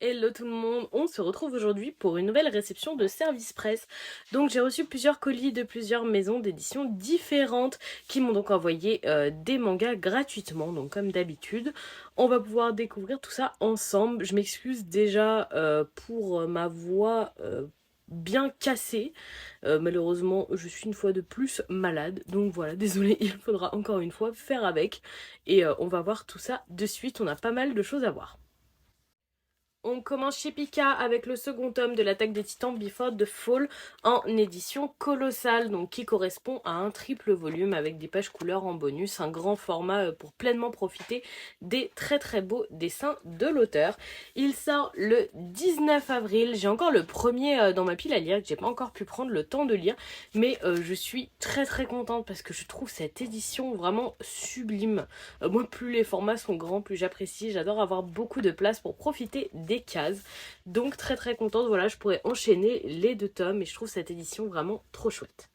Hello tout le monde, on se retrouve aujourd'hui pour une nouvelle réception de Service Presse. Donc j'ai reçu plusieurs colis de plusieurs maisons d'édition différentes qui m'ont donc envoyé des mangas gratuitement. Donc comme d'habitude, on va pouvoir découvrir tout ça ensemble. Je m'excuse déjà pour ma voix bien cassée. Malheureusement, je suis une fois de plus malade. Donc voilà, désolée, il faudra encore une fois faire avec. Et on va voir tout ça de suite, on a pas mal de choses à voir. On commence chez Pika avec le second tome de l'Attaque des Titans Before the Fall en édition colossale, donc qui correspond à un triple volume avec des pages couleurs en bonus, un grand format pour pleinement profiter des très très beaux dessins de l'auteur. Il sort le 19 avril, j'ai encore le premier dans ma pile à lire que j'ai pas encore pu prendre le temps de lire, mais je suis très très contente parce que je trouve cette édition vraiment sublime. Moi, plus les formats sont grands, plus j'apprécie. J'adore avoir beaucoup de place pour profiter des cases. Donc très très contente, voilà, je pourrais enchaîner les deux tomes et je trouve cette édition vraiment trop chouette.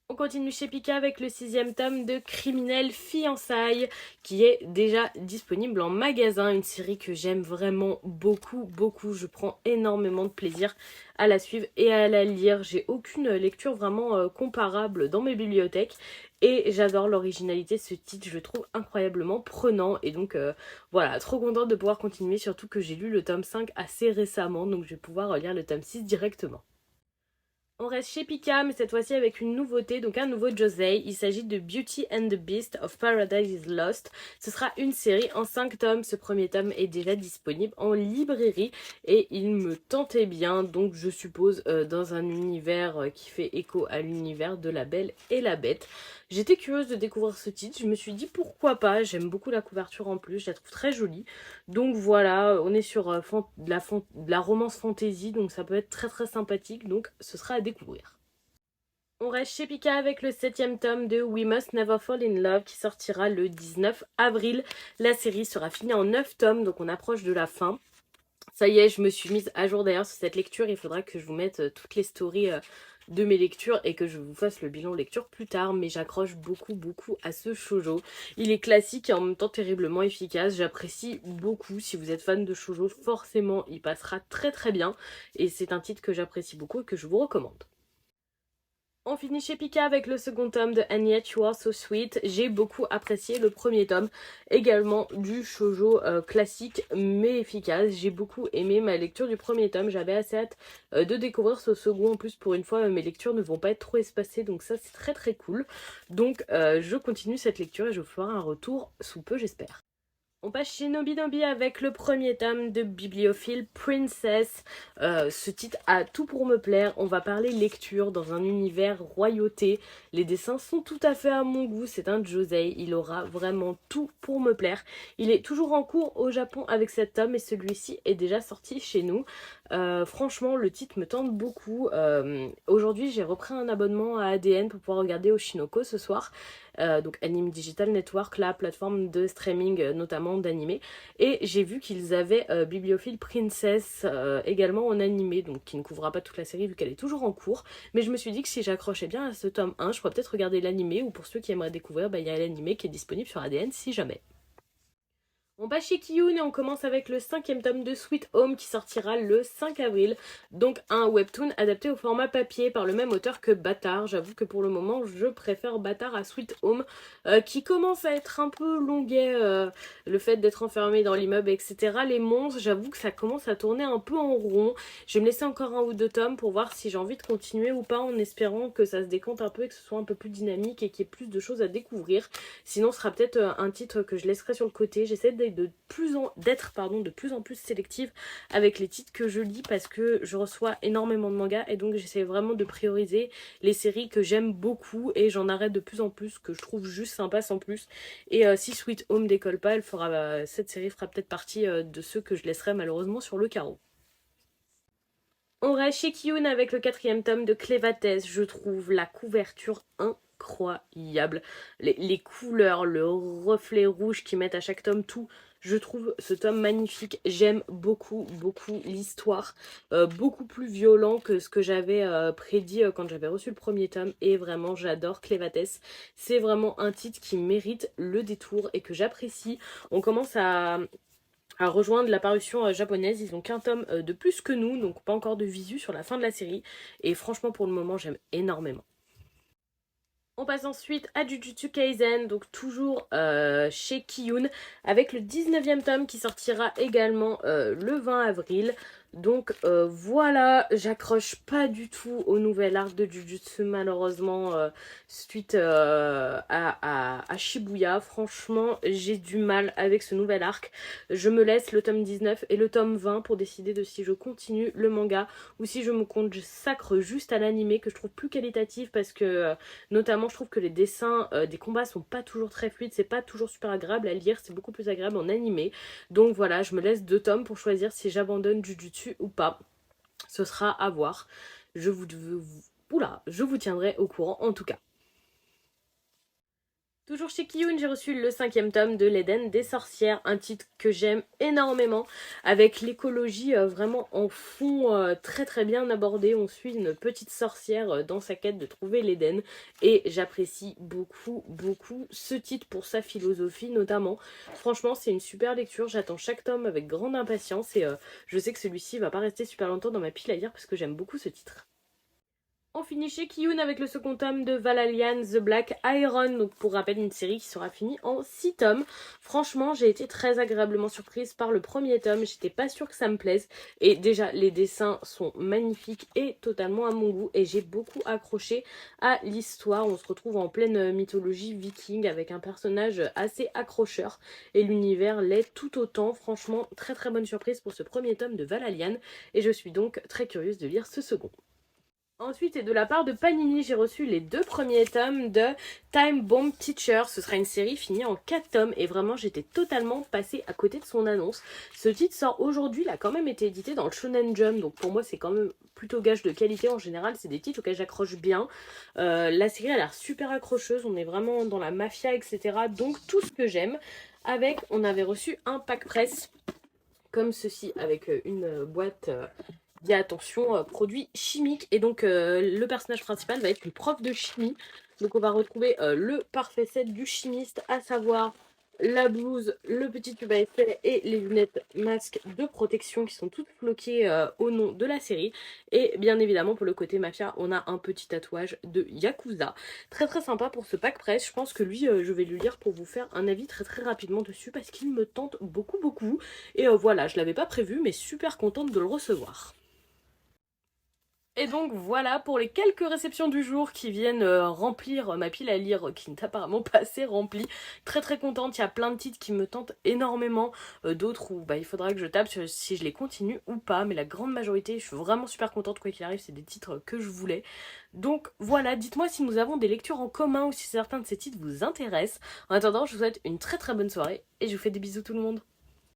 On continue chez Pika avec le sixième tome de Criminel Fiançailles qui est déjà disponible en magasin, une série que j'aime vraiment beaucoup beaucoup, je prends énormément de plaisir à la suivre et à la lire. J'ai aucune lecture vraiment comparable dans mes bibliothèques et j'adore l'originalité de ce titre, je le trouve incroyablement prenant et donc voilà, trop contente de pouvoir continuer, surtout que j'ai lu le tome 5 assez récemment, donc je vais pouvoir lire le tome 6 directement. On reste chez Pika, mais cette fois-ci avec une nouveauté, donc un nouveau Josei. Il s'agit de Beauty and the Beast of Paradise is Lost. Ce sera une série en 5 tomes. Ce premier tome est déjà disponible en librairie et il me tentait bien, donc je suppose dans un univers qui fait écho à l'univers de La Belle et la Bête. J'étais curieuse de découvrir ce titre, je me suis dit pourquoi pas, j'aime beaucoup la couverture en plus, je la trouve très jolie. Donc voilà, on est sur de la romance fantasy, donc ça peut être très très sympathique, donc ce sera à découvrir. On reste chez Pika avec le septième tome de We Must Never Fall in Love qui sortira le 19 avril. La série sera finie en 9 tomes, donc on approche de la fin. Ça y est, je me suis mise à jour d'ailleurs sur cette lecture. Il faudra que je vous mette toutes les stories de mes lectures et que je vous fasse le bilan lecture plus tard. Mais j'accroche beaucoup beaucoup à ce shoujo. Il est classique et en même temps terriblement efficace. J'apprécie beaucoup. Si vous êtes fan de shoujo, forcément il passera très très bien. Et c'est un titre que j'apprécie beaucoup et que je vous recommande. On finit chez Pika avec le second tome de And Yet You Are So Sweet. J'ai beaucoup apprécié le premier tome, également du shoujo classique mais efficace. J'ai beaucoup aimé ma lecture du premier tome, j'avais assez hâte de découvrir ce second. En plus, pour une fois, mes lectures ne vont pas être trop espacées, donc ça c'est très très cool. Donc je continue cette lecture et je vous ferai un retour sous peu, j'espère. On passe chez Nobinobi avec le premier tome de Bibliophile Princess. Ce titre a tout pour me plaire. On va parler lecture dans un univers royauté. Les dessins sont tout à fait à mon goût. C'est un Josei. Il aura vraiment tout pour me plaire. Il est toujours en cours au Japon avec cet tome et celui-ci est déjà sorti chez nous. Franchement, le titre me tente beaucoup. Aujourd'hui, j'ai repris un abonnement à ADN pour pouvoir regarder Oshinoko ce soir. Donc Anime Digital Network, la plateforme de streaming notamment d'animé. Et j'ai vu qu'ils avaient Bibliophile Princess également en animé, donc qui ne couvrira pas toute la série vu qu'elle est toujours en cours. Mais je me suis dit que si j'accrochais bien à ce tome 1, je pourrais peut-être regarder l'animé, ou pour ceux qui aimeraient découvrir, bah, il y a l'animé qui est disponible sur ADN si jamais. On passe chez Kiyun et on commence avec le cinquième tome de Sweet Home qui sortira le 5 avril. Donc un webtoon adapté au format papier par le même auteur que Bâtard. J'avoue que pour le moment je préfère Bâtard à Sweet Home qui commence à être un peu longuet. Le fait d'être enfermé dans l'immeuble etc. Les monstres, j'avoue que ça commence à tourner un peu en rond. Je vais me laisser encore un ou deux tomes pour voir si j'ai envie de continuer ou pas, en espérant que ça se décompte un peu et que ce soit un peu plus dynamique et qu'il y ait plus de choses à découvrir. Sinon ce sera peut-être un titre que je laisserai sur le côté. J'essaie d'être de plus en plus sélective avec les titres que je lis parce que je reçois énormément de mangas et donc j'essaie vraiment de prioriser les séries que j'aime beaucoup et j'en arrête de plus en plus que je trouve juste sympa sans plus. Et si Sweet Home décolle pas, cette série fera peut-être partie de ceux que je laisserai malheureusement sur le carreau. On reste chez Kiyun avec le quatrième tome de Clévatès. Je trouve la couverture incroyable. Les couleurs, le reflet rouge qu'ils mettent à chaque tome, tout. Je trouve ce tome magnifique. J'aime beaucoup, beaucoup l'histoire. Beaucoup plus violent que ce que j'avais prédit quand j'avais reçu le premier tome. Et vraiment, j'adore Clévatès. C'est vraiment un titre qui mérite le détour et que j'apprécie. On commence à rejoindre la parution japonaise. Ils ont qu'un tome de plus que nous, donc pas encore de visu sur la fin de la série. Et franchement, pour le moment, j'aime énormément. On passe ensuite à Jujutsu Kaisen, donc toujours chez Kiyun, avec le 19e tome qui sortira également le 20 avril. Donc voilà, j'accroche pas du tout au nouvel arc de Jujutsu malheureusement suite à Shibuya. Franchement, j'ai du mal avec ce nouvel arc. Je me laisse le tome 19 et le tome 20 pour décider de si je continue le manga ou si je me consacre juste à l'anime que je trouve plus qualitatif parce que notamment je trouve que les dessins des combats sont pas toujours très fluides, c'est pas toujours super agréable à lire, c'est beaucoup plus agréable en animé. Donc voilà, je me laisse 2 tomes pour choisir si j'abandonne Jujutsu ou pas. Ce sera à voir. Je vous tiendrai au courant en tout cas. Toujours chez Kiyun, j'ai reçu le 5e tome de l'Éden des sorcières, un titre que j'aime énormément, avec l'écologie vraiment en fond très très bien abordée. On suit une petite sorcière dans sa quête de trouver l'Éden et j'apprécie beaucoup beaucoup ce titre pour sa philosophie notamment. Franchement, c'est une super lecture, j'attends chaque tome avec grande impatience et je sais que celui-ci va pas rester super longtemps dans ma pile à lire parce que j'aime beaucoup ce titre. On finit chez Kiyun avec le second tome de Valalian The Black Iron. Donc pour rappel, une série qui sera finie en 6 tomes. Franchement, j'ai été très agréablement surprise par le premier tome. J'étais pas sûre que ça me plaise. Et déjà, les dessins sont magnifiques et totalement à mon goût. Et j'ai beaucoup accroché à l'histoire. On se retrouve en pleine mythologie viking avec un personnage assez accrocheur. Et l'univers l'est tout autant. Franchement, très très bonne surprise pour ce premier tome de Valalian. Et je suis donc très curieuse de lire ce second. Ensuite, et de la part de Panini, j'ai reçu les 2 premiers tomes de Time Bomb Teacher. Ce sera une série finie en 4 tomes et vraiment j'étais totalement passée à côté de son annonce. Ce titre sort aujourd'hui, il a quand même été édité dans le Shonen Jump, donc pour moi c'est quand même plutôt gage de qualité. En général, c'est des titres auxquels j'accroche bien. La série a l'air super accrocheuse, on est vraiment dans la mafia, etc. Donc tout ce que j'aime. Avec, on avait reçu un pack presse comme ceci avec une boîte dit attention, produits chimiques. Et donc le personnage principal va être une prof de chimie. Donc on va retrouver le parfait set du chimiste, à savoir la blouse, le petit tube à effet et les lunettes masques de protection qui sont toutes floquées au nom de la série. Et bien évidemment pour le côté mafia, on a un petit tatouage de Yakuza. Très très sympa pour ce pack presse. Je pense que lui, je vais le lire pour vous faire un avis très très rapidement dessus parce qu'il me tente beaucoup beaucoup. Et voilà, je l'avais pas prévu mais super contente de le recevoir. Et donc voilà pour les quelques réceptions du jour qui viennent remplir ma pile à lire qui n'est apparemment pas assez remplie. Très très contente, il y a plein de titres qui me tentent énormément, d'autres où il faudra que je tape sur si je les continue ou pas, mais la grande majorité, je suis vraiment super contente quoi qu'il arrive, c'est des titres que je voulais. Donc voilà, dites-moi si nous avons des lectures en commun ou si certains de ces titres vous intéressent. En attendant, je vous souhaite une très très bonne soirée et je vous fais des bisous tout le monde.